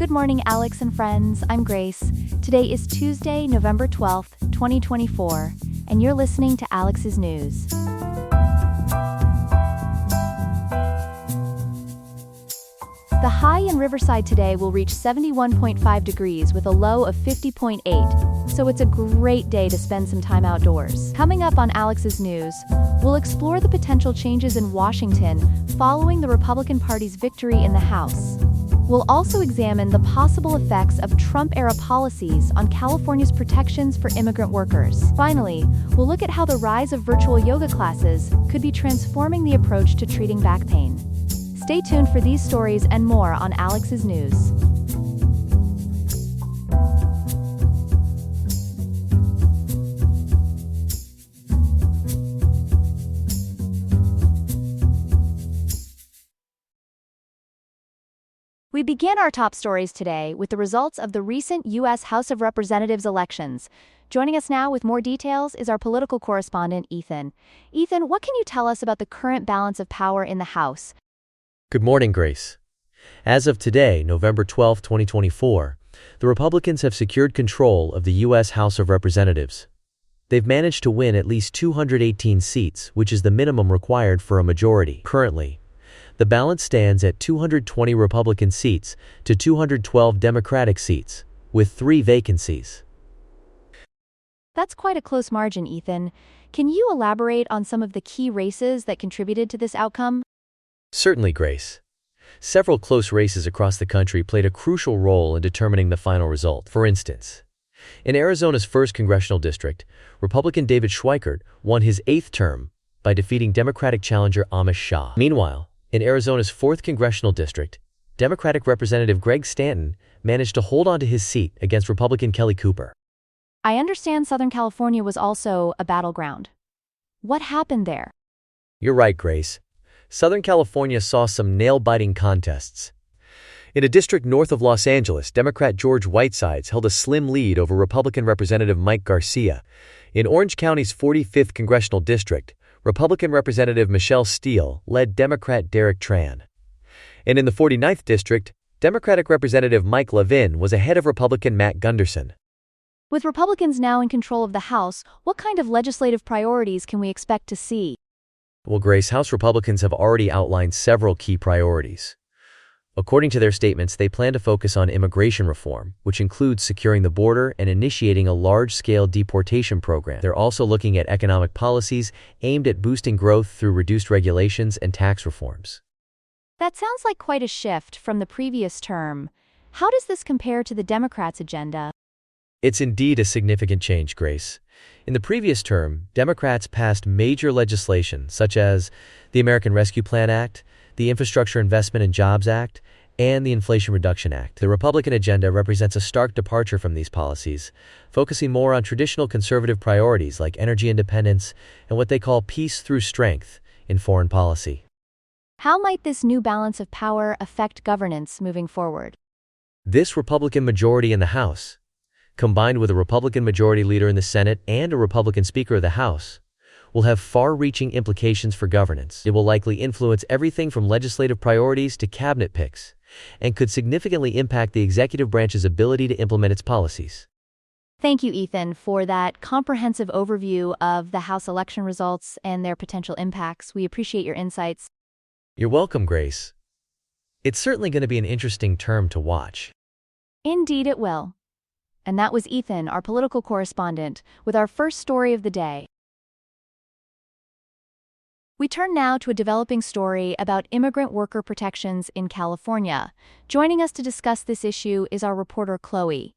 Good morning, Alex and friends. I'm Grace. Today is Tuesday, November 12th, 2024, and you're listening to Alex's News. The high in Riverside today will reach 71.5 degrees with a low of 50.8, so it's a great day to spend some time outdoors. Coming up on Alex's News, we'll explore the potential changes in Washington following the Republican Party's victory in the House. We'll also examine the possible effects of Trump-era policies on California's protections for immigrant workers. Finally, we'll look at how the rise of virtual yoga classes could be transforming the approach to treating back pain. Stay tuned for these stories and more on Alex's News. We begin our top stories today with the results of the recent U.S. House of Representatives elections. Joining us now with more details is our political correspondent, Ethan. Ethan, what can you tell us about the current balance of power in the House? Good morning, Grace. As of today, November 12, 2024, the Republicans have secured control of the U.S. House of Representatives. They've managed to win at least 218 seats, which is the minimum required for a majority. Currently, the balance stands at 220 Republican seats to 212 Democratic seats, with 3 vacancies. That's quite a close margin, Ethan. Can you elaborate on some of the key races that contributed to this outcome? Certainly, Grace. Several close races across the country played a crucial role in determining the final result. For instance, in Arizona's 1st Congressional District, Republican David Schweikert won his 8th term by defeating Democratic challenger Amish Shah. Meanwhile, in Arizona's 4th Congressional District, Democratic Representative Greg Stanton managed to hold on to his seat against Republican Kelly Cooper. I understand Southern California was also a battleground. What happened there? You're right, Grace. Southern California saw some nail-biting contests. In a district north of Los Angeles, Democrat George Whitesides held a slim lead over Republican Representative Mike Garcia. In Orange County's 45th Congressional District, Republican Representative Michelle Steele led Democrat Derek Tran. And in the 49th District, Democratic Representative Mike Levin was ahead of Republican Matt Gunderson. With Republicans now in control of the House, what kind of legislative priorities can we expect to see? Well, Grace, House Republicans have already outlined several key priorities. According to their statements, they plan to focus on immigration reform, which includes securing the border and initiating a large-scale deportation program. They're also looking at economic policies aimed at boosting growth through reduced regulations and tax reforms. That sounds like quite a shift from the previous term. How does this compare to the Democrats' agenda? It's indeed a significant change, Grace. In the previous term, Democrats passed major legislation such as the American Rescue Plan Act, the Infrastructure Investment and Jobs Act, and the Inflation Reduction Act. The Republican agenda represents a stark departure from these policies, focusing more on traditional conservative priorities like energy independence and what they call peace through strength in foreign policy. How might this new balance of power affect governance moving forward? This Republican majority in the House, combined with a Republican majority leader in the Senate and a Republican Speaker of the House, will have far-reaching implications for governance. It will likely influence everything from legislative priorities to cabinet picks, and could significantly impact the executive branch's ability to implement its policies. Thank you, Ethan, for that comprehensive overview of the House election results and their potential impacts. We appreciate your insights. You're welcome, Grace. It's certainly going to be an interesting term to watch. Indeed it will. And that was Ethan, our political correspondent, with our first story of the day. We turn now to a developing story about immigrant worker protections in California. Joining us to discuss this issue is our reporter, Chloe.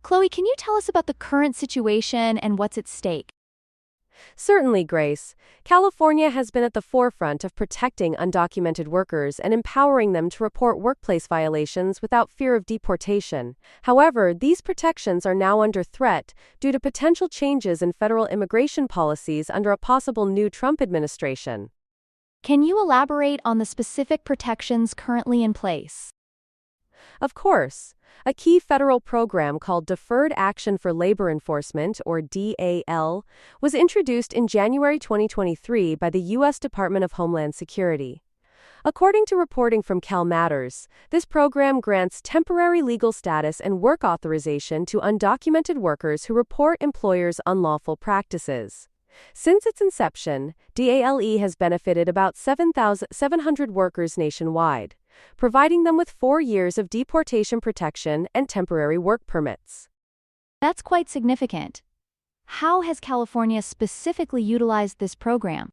Chloe, can you tell us about the current situation and what's at stake? Certainly, Grace. California has been at the forefront of protecting undocumented workers and empowering them to report workplace violations without fear of deportation. However, these protections are now under threat due to potential changes in federal immigration policies under a possible new Trump administration. Can you elaborate on the specific protections currently in place? Of course. A key federal program called Deferred Action for Labor Enforcement, or DAL, was introduced in January 2023 by the U.S. Department of Homeland Security. According to reporting from CalMatters, this program grants temporary legal status and work authorization to undocumented workers who report employers' unlawful practices. Since its inception, DALE has benefited about 7,700 workers nationwide, providing them with 4 years of deportation protection and temporary work permits. That's quite significant. How has California specifically utilized this program?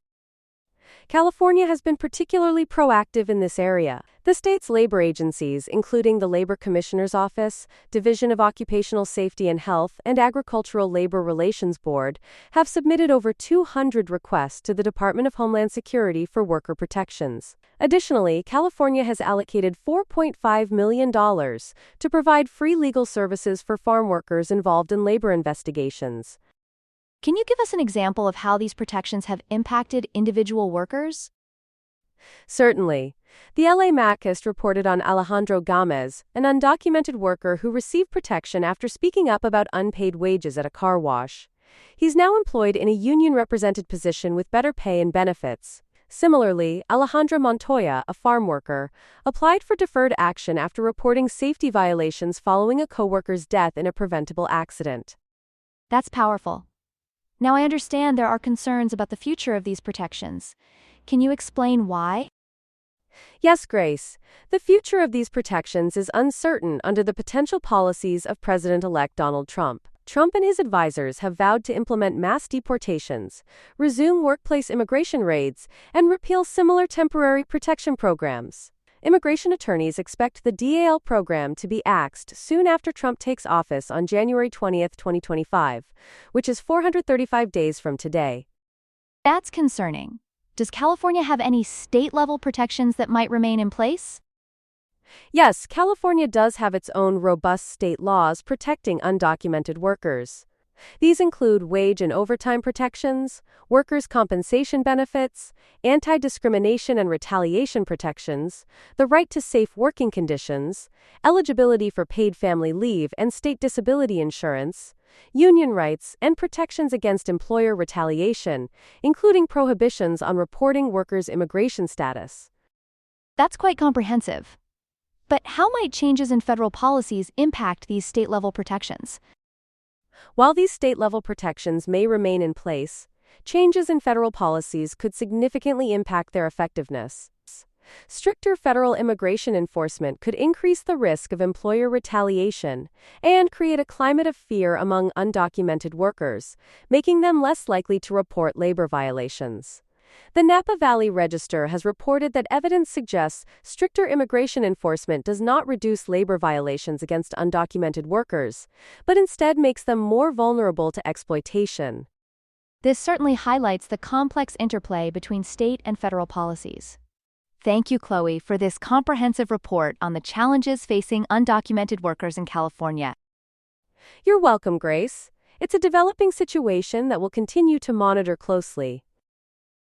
California has been particularly proactive in this area. The state's labor agencies, including the Labor Commissioner's Office, Division of Occupational Safety and Health, and Agricultural Labor Relations Board, have submitted over 200 requests to the Department of Homeland Security for worker protections. Additionally, California has allocated $4.5 million to provide free legal services for farm workers involved in labor investigations. Can you give us an example of how these protections have impacted individual workers? Certainly. The LA Macist reported on Alejandro Gomez, an undocumented worker who received protection after speaking up about unpaid wages at a car wash. He's now employed in a union-represented position with better pay and benefits. Similarly, Alejandra Montoya, a farm worker, applied for deferred action after reporting safety violations following a coworker's death in a preventable accident. That's powerful. Now I understand there are concerns about the future of these protections. Can you explain why? Yes, Grace. The future of these protections is uncertain under the potential policies of President-elect Donald Trump. Trump and his advisors have vowed to implement mass deportations, resume workplace immigration raids, and repeal similar temporary protection programs. Immigration attorneys expect the DAL program to be axed soon after Trump takes office on January 20, 2025, which is 435 days from today. That's concerning. Does California have any state-level protections that might remain in place? Yes, California does have its own robust state laws protecting undocumented workers. These include wage and overtime protections, workers' compensation benefits, anti-discrimination and retaliation protections, the right to safe working conditions, eligibility for paid family leave and state disability insurance, union rights, and protections against employer retaliation, including prohibitions on reporting workers' immigration status. That's quite comprehensive. But how might changes in federal policies impact these state-level protections? While these state-level protections may remain in place, changes in federal policies could significantly impact their effectiveness. Stricter federal immigration enforcement could increase the risk of employer retaliation and create a climate of fear among undocumented workers, making them less likely to report labor violations. The Napa Valley Register has reported that evidence suggests stricter immigration enforcement does not reduce labor violations against undocumented workers, but instead makes them more vulnerable to exploitation. This certainly highlights the complex interplay between state and federal policies. Thank you, Chloe, for this comprehensive report on the challenges facing undocumented workers in California. You're welcome, Grace. It's a developing situation that we'll continue to monitor closely.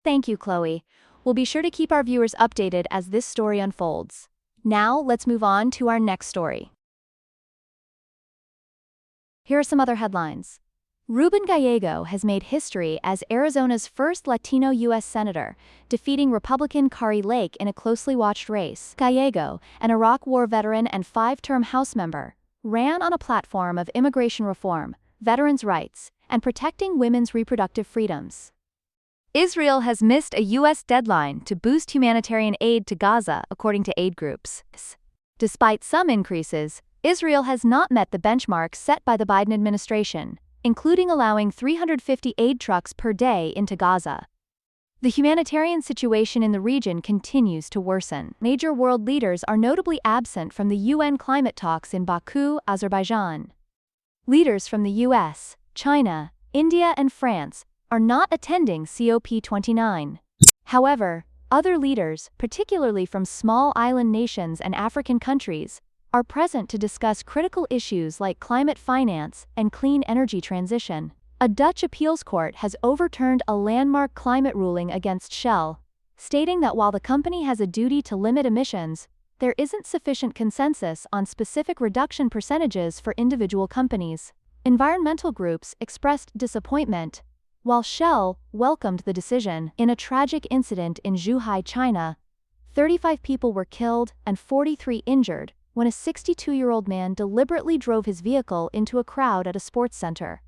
Thank you, Chloe. We'll be sure to keep our viewers updated as this story unfolds. Now, let's move on to our next story. Here are some other headlines. Ruben Gallego has made history as Arizona's first Latino U.S. Senator, defeating Republican Kari Lake in a closely watched race. Gallego, an Iraq War veteran and 5-term House member, ran on a platform of immigration reform, veterans' rights, and protecting women's reproductive freedoms. Israel has missed a U.S. deadline to boost humanitarian aid to Gaza, according to aid groups. Despite some increases, Israel has not met the benchmarks set by the Biden administration, including allowing 350 aid trucks per day into Gaza. The humanitarian situation in the region continues to worsen. Major world leaders are notably absent from the UN climate talks in Baku, Azerbaijan. Leaders from the U.S., China, India, and France are not attending COP29. However, other leaders, particularly from small island nations and African countries, are present to discuss critical issues like climate finance and clean energy transition. A Dutch appeals court has overturned a landmark climate ruling against Shell, stating that while the company has a duty to limit emissions, there isn't sufficient consensus on specific reduction percentages for individual companies. Environmental groups expressed disappointment, while Shell welcomed the decision. In a tragic incident in Zhuhai, China, 35 people were killed and 43 injured when a 62-year-old man deliberately drove his vehicle into a crowd at a sports center.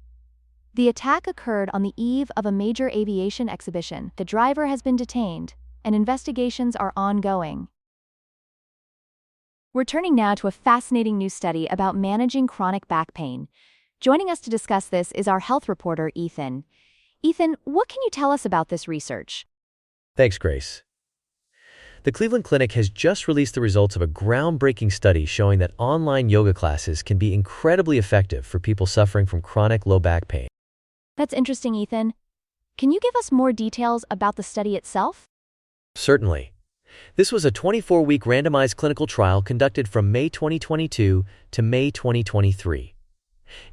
The attack occurred on the eve of a major aviation exhibition. The driver has been detained, and investigations are ongoing. We're turning now to a fascinating new study about managing chronic back pain. Joining us to discuss this is our health reporter, Ethan. Ethan, what can you tell us about this research? Thanks, Grace. The Cleveland Clinic has just released the results of a groundbreaking study showing that online yoga classes can be incredibly effective for people suffering from chronic low back pain. That's interesting, Ethan. Can you give us more details about the study itself? Certainly. This was a 24-week randomized clinical trial conducted from May 2022 to May 2023.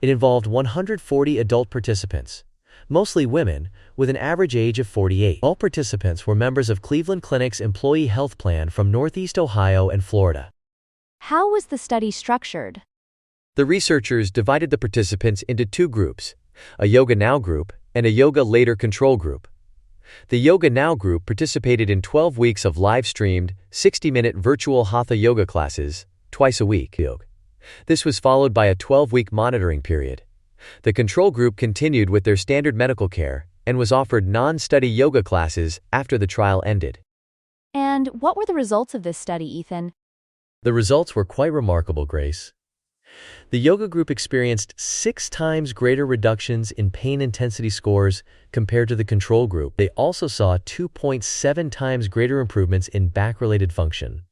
It involved 140 adult participants, mostly women, with an average age of 48. All participants were members of Cleveland Clinic's employee health plan from Northeast Ohio and Florida. How was the study structured? The researchers divided the participants into two groups, a Yoga Now group and a Yoga Later control group. The Yoga Now group participated in 12 weeks of live-streamed, 60-minute virtual Hatha yoga classes, twice a week. This was followed by a 12-week monitoring period. The control group continued with their standard medical care and was offered non-study yoga classes after the trial ended. And what were the results of this study, Ethan? The results were quite remarkable, Grace. The yoga group experienced 6 times greater reductions in pain intensity scores compared to the control group. They also saw 2.7 times greater improvements in back-related function,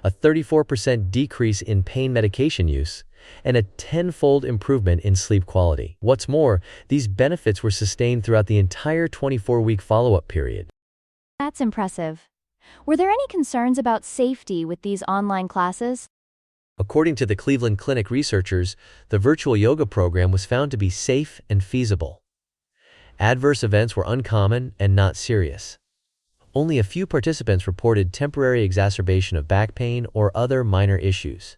a 34% decrease in pain medication use, and a 10-fold improvement in sleep quality. What's more, these benefits were sustained throughout the entire 24-week follow-up period. That's impressive. Were there any concerns about safety with these online classes? According to the Cleveland Clinic researchers, the virtual yoga program was found to be safe and feasible. Adverse events were uncommon and not serious. Only a few participants reported temporary exacerbation of back pain or other minor issues.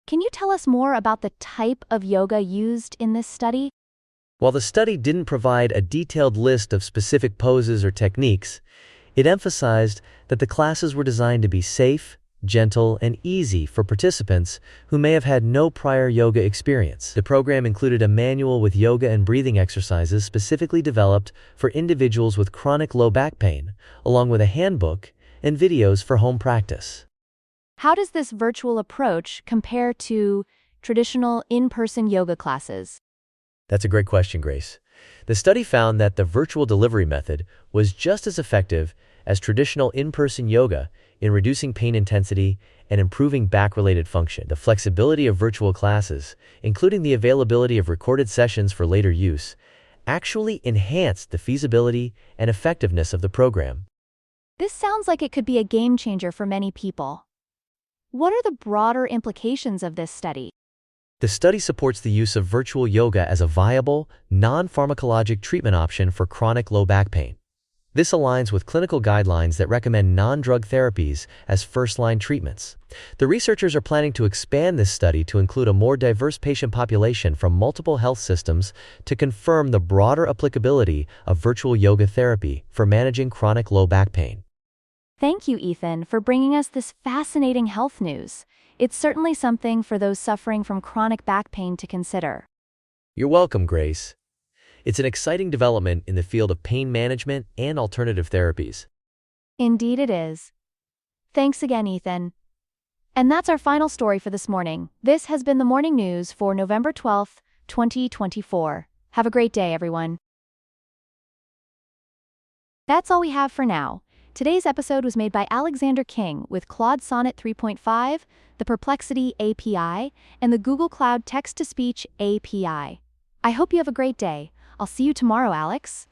Can you tell us more about the type of yoga used in this study? While the study didn't provide a detailed list of specific poses or techniques, it emphasized that the classes were designed to be safe, gentle, and easy for participants who may have had no prior yoga experience. The program included a manual with yoga and breathing exercises specifically developed for individuals with chronic low back pain, along with a handbook and videos for home practice. How does this virtual approach compare to traditional in-person yoga classes? That's a great question, Grace. The study found that the virtual delivery method was just as effective as traditional in-person yoga in reducing pain intensity and improving back-related function. The flexibility of virtual classes, including the availability of recorded sessions for later use, actually enhanced the feasibility and effectiveness of the program. This sounds like it could be a game changer for many people. What are the broader implications of this study? The study supports the use of virtual yoga as a viable, non-pharmacologic treatment option for chronic low back pain. This aligns with clinical guidelines that recommend non-drug therapies as first-line treatments. The researchers are planning to expand this study to include a more diverse patient population from multiple health systems to confirm the broader applicability of virtual yoga therapy for managing chronic low back pain. Thank you, Ethan, for bringing us this fascinating health news. It's certainly something for those suffering from chronic back pain to consider. You're welcome, Grace. It's an exciting development in the field of pain management and alternative therapies. Indeed it is. Thanks again, Ethan. And that's our final story for this morning. This has been the morning news for November 12th, 2024. Have a great day, everyone. That's all we have for now. Today's episode was made by Alexander King with Claude Sonnet 3.5, the Perplexity API, and the Google Cloud Text-to-Speech API. I hope you have a great day. I'll see you tomorrow, Alex.